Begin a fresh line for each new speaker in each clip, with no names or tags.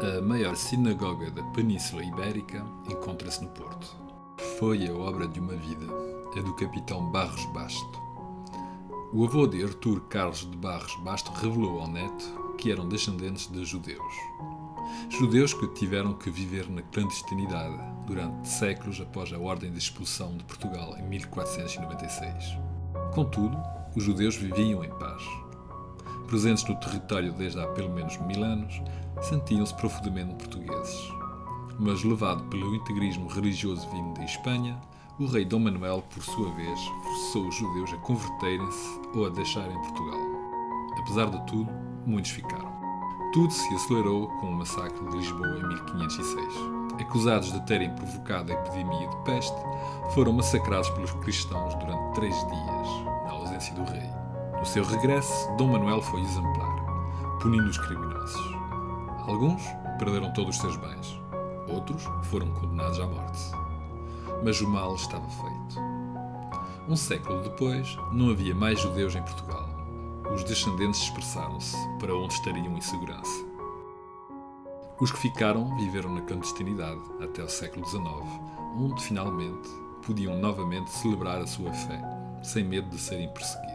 A maior sinagoga da Península Ibérica encontra-se no Porto. Foi a obra de uma vida, a do capitão Barros Basto. O avô de Artur Carlos de Barros Basto revelou ao neto que eram descendentes de judeus. Judeus que tiveram que viver na clandestinidade durante séculos após a ordem de expulsão de Portugal em 1496. Contudo, os judeus viviam em paz. Presentes no território desde há pelo menos 1000 anos, sentiam-se profundamente portugueses. Mas levado pelo integrismo religioso vindo de Espanha, o rei Dom Manuel, por sua vez, forçou os judeus a converterem-se ou a deixarem Portugal. Apesar de tudo, muitos ficaram. Tudo se acelerou com o massacre de Lisboa em 1506. Acusados de terem provocado a epidemia de peste, foram massacrados pelos cristãos durante 3 dias, na ausência do rei. No seu regresso, Dom Manuel foi exemplar, punindo os criminosos. Alguns perderam todos os seus bens, outros foram condenados à morte. Mas o mal estava feito. Um século depois, não havia mais judeus em Portugal. Os descendentes dispersaram-se para onde estariam em segurança. Os que ficaram viveram na clandestinidade até o século XIX, onde finalmente podiam novamente celebrar a sua fé, sem medo de serem perseguidos.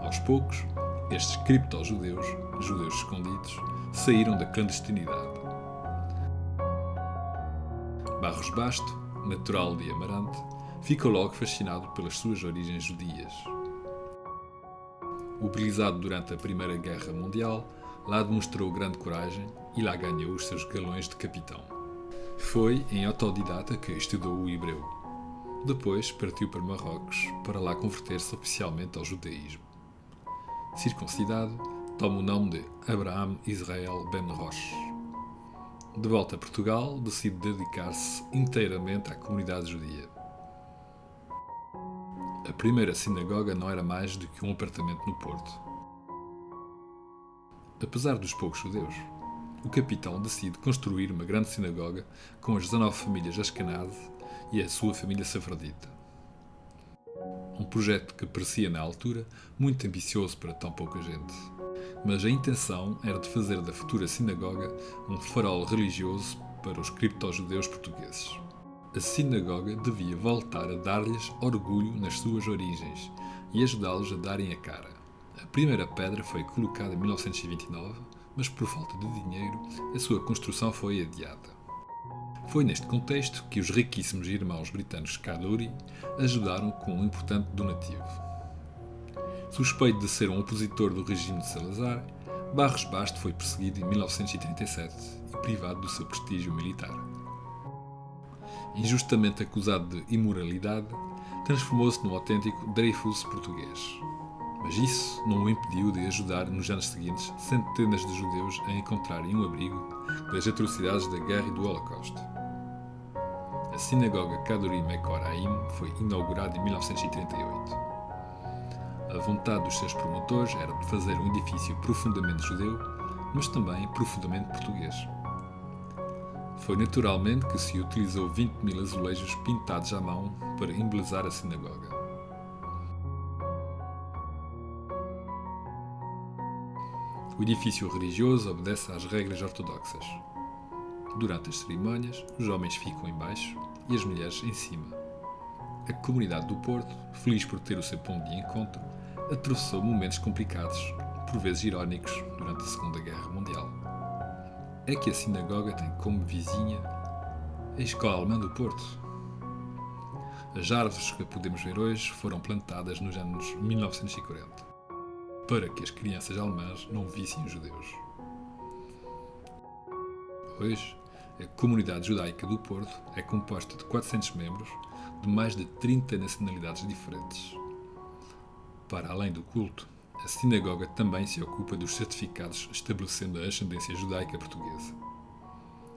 Aos poucos, estes cripto-judeus, judeus escondidos, saíram da clandestinidade. Barros Basto, natural de Amarante, ficou logo fascinado pelas suas origens judias. Mobilizado durante a Primeira Guerra Mundial, lá demonstrou grande coragem e lá ganhou os seus galões de capitão. Foi em autodidata que estudou o hebreu. Depois partiu para Marrocos para lá converter-se oficialmente ao judaísmo. Circuncidado, toma o nome de Abraham Israel Ben Roche. De volta a Portugal, decide dedicar-se inteiramente à comunidade judia. A primeira sinagoga não era mais do que um apartamento no Porto. Apesar dos poucos judeus, o capitão decide construir uma grande sinagoga com as 19 famílias Ashkenazi e a sua família sefardita. Um projeto que parecia na altura muito ambicioso para tão pouca gente. Mas a intenção era de fazer da futura sinagoga um farol religioso para os cripto-judeus portugueses. A sinagoga devia voltar a dar-lhes orgulho nas suas origens e ajudá-los a darem a cara. A primeira pedra foi colocada em 1929, mas por falta de dinheiro, a sua construção foi adiada. Foi neste contexto que os riquíssimos irmãos britânicos Kadoorie ajudaram com um importante donativo. Suspeito de ser um opositor do regime de Salazar, Barros Basto foi perseguido em 1937 e privado do seu prestígio militar. Injustamente acusado de imoralidade, transformou-se no autêntico Dreyfus português. Mas isso não o impediu de ajudar nos anos seguintes centenas de judeus a encontrarem um abrigo das atrocidades da guerra e do Holocausto. A sinagoga Kadoorie Mekor Haim foi inaugurada em 1938. A vontade dos seus promotores era de fazer um edifício profundamente judeu, mas também profundamente português. Foi naturalmente que se utilizou 20.000 azulejos pintados à mão para embelezar a sinagoga. O edifício religioso obedece às regras ortodoxas. Durante as cerimónias, os homens ficam em baixo e as mulheres em cima. A comunidade do Porto, feliz por ter o seu ponto de encontro, atravessou momentos complicados, por vezes irónicos, durante a Segunda Guerra Mundial. É que a sinagoga tem como vizinha a Escola Alemã do Porto. As árvores que podemos ver hoje foram plantadas nos anos 1940, para que as crianças alemãs não vissem os judeus. Hoje, a comunidade judaica do Porto é composta de 400 membros de mais de 30 nacionalidades diferentes. Para além do culto, a sinagoga também se ocupa dos certificados estabelecendo a ascendência judaica portuguesa.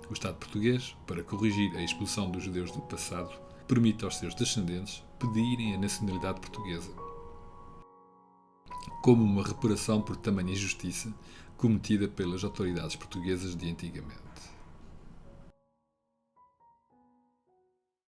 O Estado português, para corrigir a expulsão dos judeus do passado, permite aos seus descendentes pedirem a nacionalidade portuguesa, como uma reparação por tamanha injustiça cometida pelas autoridades portuguesas de antigamente.